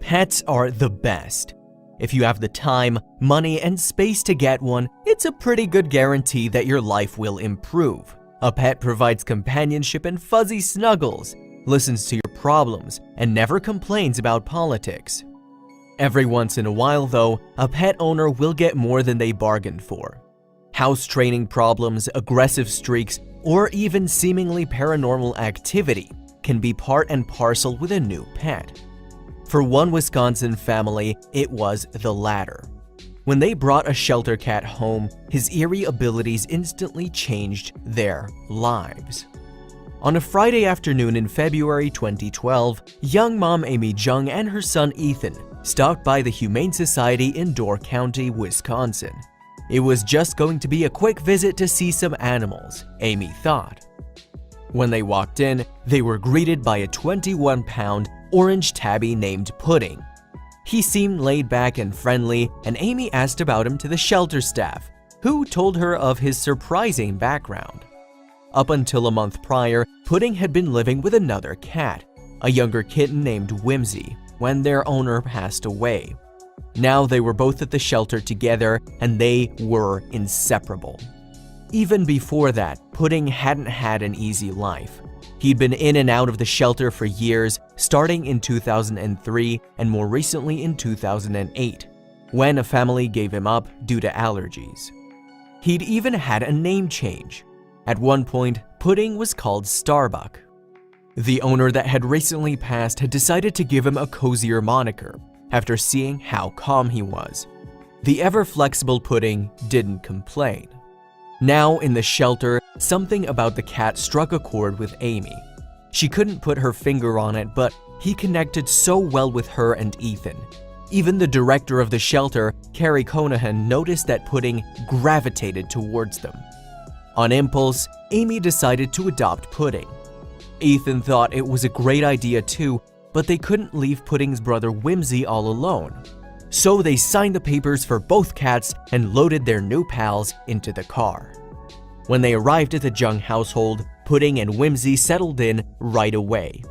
Pets are the best. If you have the time, money, and space to get one, it's a pretty good guarantee that your life will improve. A pet provides companionship and fuzzy snuggles, listens to your problems, and never complains about politics. Every once in a while, though, a pet owner will get more than they bargained for. House training problems, aggressive streaks, or even seemingly paranormal activity can be part and parcel with a new pet. For one Wisconsin family, it was the latter. When they brought a shelter cat home, his eerie abilities instantly changed their lives. On a Friday afternoon in February 2012, young mom Amy Jung and her son Ethan stopped by the Humane Society in Door County, Wisconsin. It was just going to be a quick visit to see some animals, Amy thought. When they walked in, they were greeted by a 21-pound orange tabby named Pudding. He seemed laid back and friendly, and Amy asked about him to the shelter staff, who told her of his surprising background. Up until a month prior, Pudding had been living with another cat, a younger kitten named Whimsy, when their owner passed away. Now they were both at the shelter together, and they were inseparable. Even before that, Pudding hadn't had an easy life. He'd been in and out of the shelter for years, starting in 2003 and more recently in 2008, when a family gave him up due to allergies. He'd even had a name change. At one point, Pudding was called Starbuck. The owner that had recently passed had decided to give him a cozier moniker after seeing how calm he was. The ever-flexible Pudding didn't complain. Now in the shelter, something about the cat struck a chord with Amy. She couldn't put her finger on it, but he connected so well with her and Ethan. Even the director of the shelter, Carrie Conahan, noticed that Pudding gravitated towards them. On impulse, Amy decided to adopt Pudding. Ethan thought it was a great idea too, but they couldn't leave Pudding's brother Whimsy all alone. So they signed the papers for both cats and loaded their new pals into the car. When they arrived at the Jung household, Pudding and Whimsy settled in right away.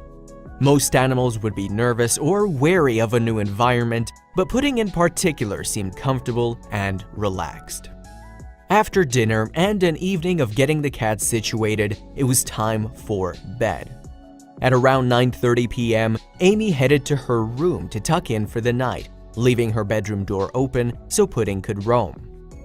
Most animals would be nervous or wary of a new environment, but Pudding in particular seemed comfortable and relaxed. After dinner and an evening of getting the cats situated, it was time for bed. At around 9:30 p.m., Amy headed to her room to tuck in for the night, leaving her bedroom door open so Pudding could roam.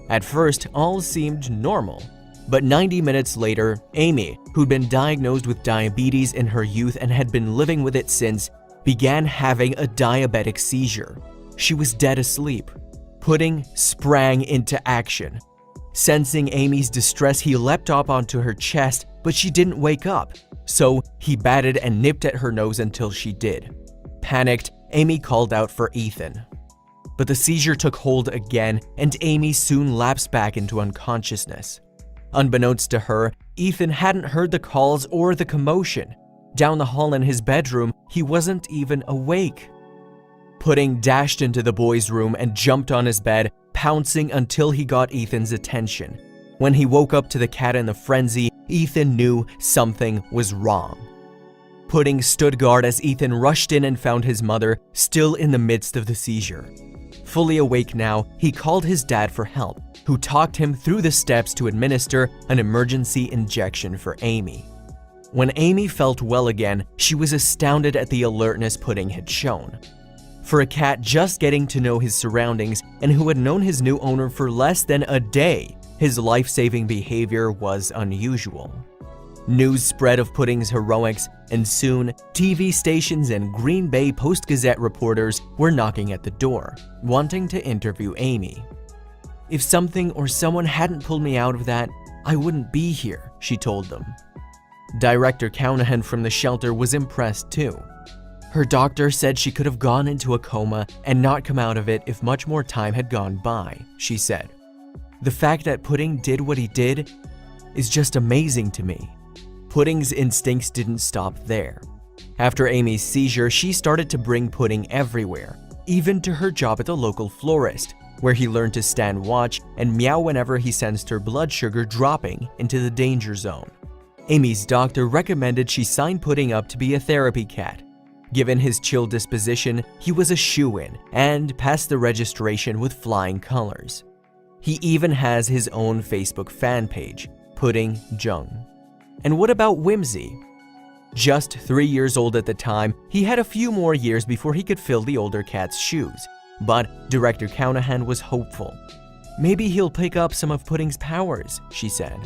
At first, all seemed normal, but 90 minutes later, Amy, who'd been diagnosed with diabetes in her youth and had been living with it since, began having a diabetic seizure. She was dead asleep. Pudding sprang into action. Sensing Amy's distress, he leapt up onto her chest, but she didn't wake up, so he batted and nipped at her nose until she did. Panicked, Amy called out for Ethan. But the seizure took hold again, and Amy soon lapsed back into unconsciousness. Unbeknownst to her, Ethan hadn't heard the calls or the commotion. Down the hall in his bedroom, he wasn't even awake. Pudding dashed into the boy's room and jumped on his bed, pouncing until he got Ethan's attention. When he woke up to the cat in a frenzy, Ethan knew something was wrong. Pudding stood guard as Ethan rushed in and found his mother still in the midst of the seizure. Fully awake now, he called his dad for help, who talked him through the steps to administer an emergency injection for Amy. When Amy felt well again, she was astounded at the alertness Pudding had shown. For a cat just getting to know his surroundings and who had known his new owner for less than a day, his life-saving behavior was unusual. News spread of Pudding's heroics, and soon, TV stations and Green Bay Post-Gazette reporters were knocking at the door, wanting to interview Amy. "If something or someone hadn't pulled me out of that, I wouldn't be here," she told them. Director Conahan from the shelter was impressed too. Her doctor said she could have gone into a coma and not come out of it if much more time had gone by, she said. "The fact that Pudding did what he did is just amazing to me." Pudding's instincts didn't stop there. After Amy's seizure, she started to bring Pudding everywhere, even to her job at the local florist, where he learned to stand watch and meow whenever he sensed her blood sugar dropping into the danger zone. Amy's doctor recommended she sign Pudding up to be a therapy cat. Given his chill disposition, he was a shoo-in and passed the registration with flying colors. He even has his own Facebook fan page, Pudding Jung. And what about Whimsy? Just 3 years old at the time, he had a few more years before he could fill the older cat's shoes. But director Callahan was hopeful. Maybe he'll pick up some of Pudding's powers, she said.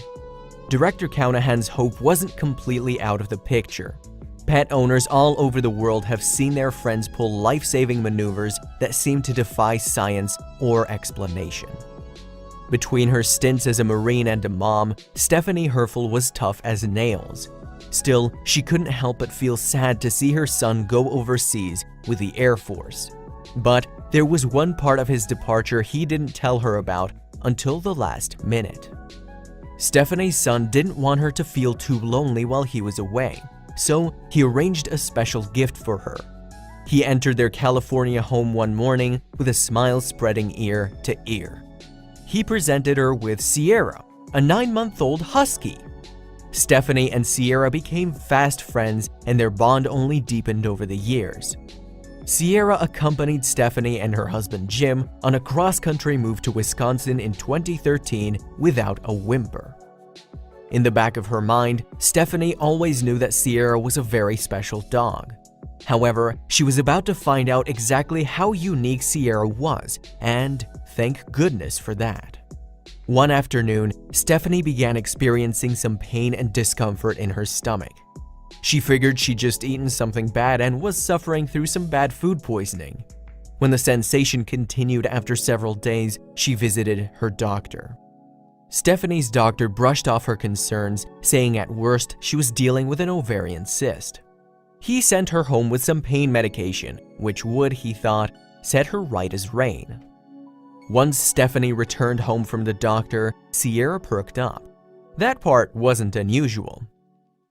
Director Callahan's hope wasn't completely out of the picture. Pet owners all over the world have seen their friends pull life-saving maneuvers that seem to defy science or explanation. Between her stints as a Marine and a mom, Stephanie Herfel was tough as nails. Still, she couldn't help but feel sad to see her son go overseas with the Air Force. But there was one part of his departure he didn't tell her about until the last minute. Stephanie's son didn't want her to feel too lonely while he was away, so he arranged a special gift for her. He entered their California home one morning with a smile spreading ear to ear. He presented her with Sierra, a 9-month-old husky. Stephanie and Sierra became fast friends, and their bond only deepened over the years. Sierra accompanied Stephanie and her husband Jim on a cross-country move to Wisconsin in 2013 without a whimper. In the back of her mind, Stephanie always knew that Sierra was a very special dog. However, she was about to find out exactly how unique Sierra was, and thank goodness for that. One afternoon, Stephanie began experiencing some pain and discomfort in her stomach. She figured she'd just eaten something bad and was suffering through some bad food poisoning. When the sensation continued after several days, she visited her doctor. Stephanie's doctor brushed off her concerns, saying at worst she was dealing with an ovarian cyst. He sent her home with some pain medication, which would, he thought, set her right as rain. Once Stephanie returned home from the doctor, Sierra perked up. That part wasn't unusual.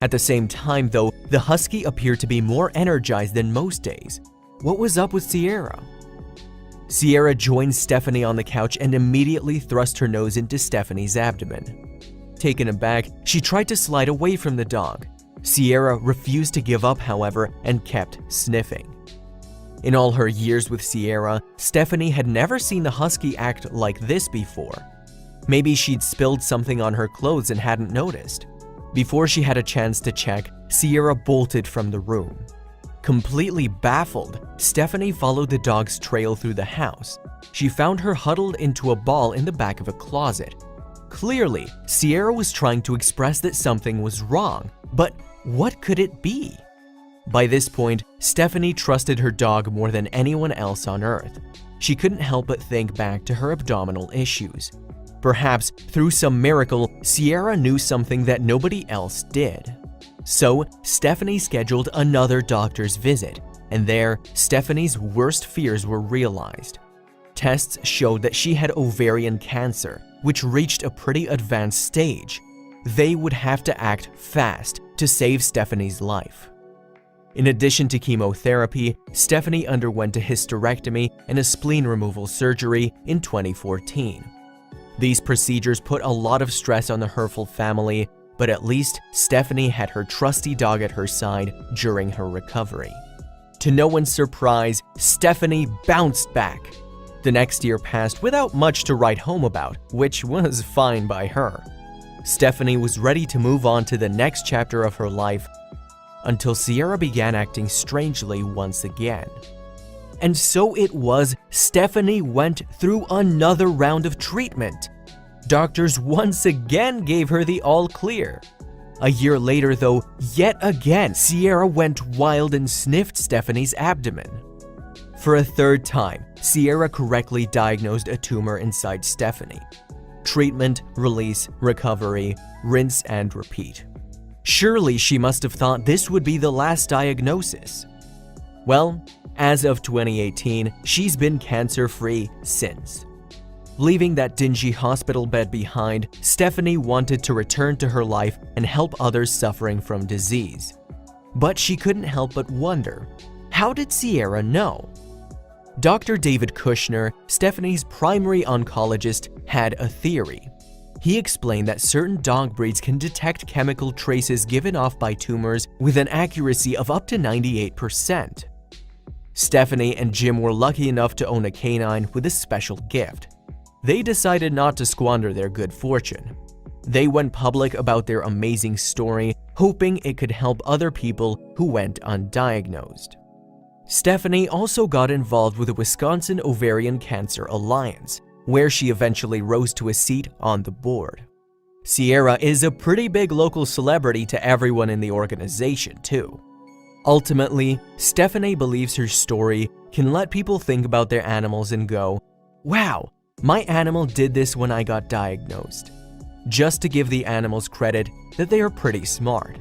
At the same time, though, the husky appeared to be more energized than most days. What was up with Sierra? Sierra joined Stephanie on the couch and immediately thrust her nose into Stephanie's abdomen. Taken aback, she tried to slide away from the dog. Sierra refused to give up, however, and kept sniffing. In all her years with Sierra, Stephanie had never seen the husky act like this before. Maybe she'd spilled something on her clothes and hadn't noticed. Before she had a chance to check, Sierra bolted from the room. Completely baffled, Stephanie followed the dog's trail through the house. She found her huddled into a ball in the back of a closet. Clearly, Sierra was trying to express that something was wrong, but what could it be? By this point, Stephanie trusted her dog more than anyone else on earth. She couldn't help but think back to her abdominal issues. Perhaps, through some miracle, Sierra knew something that nobody else did. So, Stephanie scheduled another doctor's visit, and there, Stephanie's worst fears were realized. Tests showed that she had ovarian cancer, which reached a pretty advanced stage. They would have to act fast to save Stephanie's life. In addition to chemotherapy, Stephanie underwent a hysterectomy and a spleen removal surgery in 2014. These procedures put a lot of stress on the Herfel family, but at least Stephanie had her trusty dog at her side during her recovery. To no one's surprise, Stephanie bounced back. The next year passed without much to write home about, which was fine by her. Stephanie was ready to move on to the next chapter of her life until Sierra began acting strangely once again. And so it was, Stephanie went through another round of treatment. Doctors once again gave her the all clear. A year later, though, yet again, Sierra went wild and sniffed Stephanie's abdomen. For a third time, Sierra correctly diagnosed a tumor inside Stephanie. Treatment, release, recovery, rinse and repeat. Surely she must have thought this would be the last diagnosis. Well, as of 2018, she's been cancer-free since. Leaving that dingy hospital bed behind, Stephanie wanted to return to her life and help others suffering from disease. But she couldn't help but wonder, how did Sierra know? Dr. David Kushner, Stephanie's primary oncologist, had a theory. He explained that certain dog breeds can detect chemical traces given off by tumors with an accuracy of up to 98%. Stephanie and Jim were lucky enough to own a canine with a special gift. They decided not to squander their good fortune. They went public about their amazing story, hoping it could help other people who went undiagnosed. Stephanie also got involved with the Wisconsin Ovarian Cancer Alliance, where she eventually rose to a seat on the board. Sierra is a pretty big local celebrity to everyone in the organization, too. Ultimately, Stephanie believes her story can let people think about their animals and go, "Wow, my animal did this when I got diagnosed," just to give the animals credit that they are pretty smart.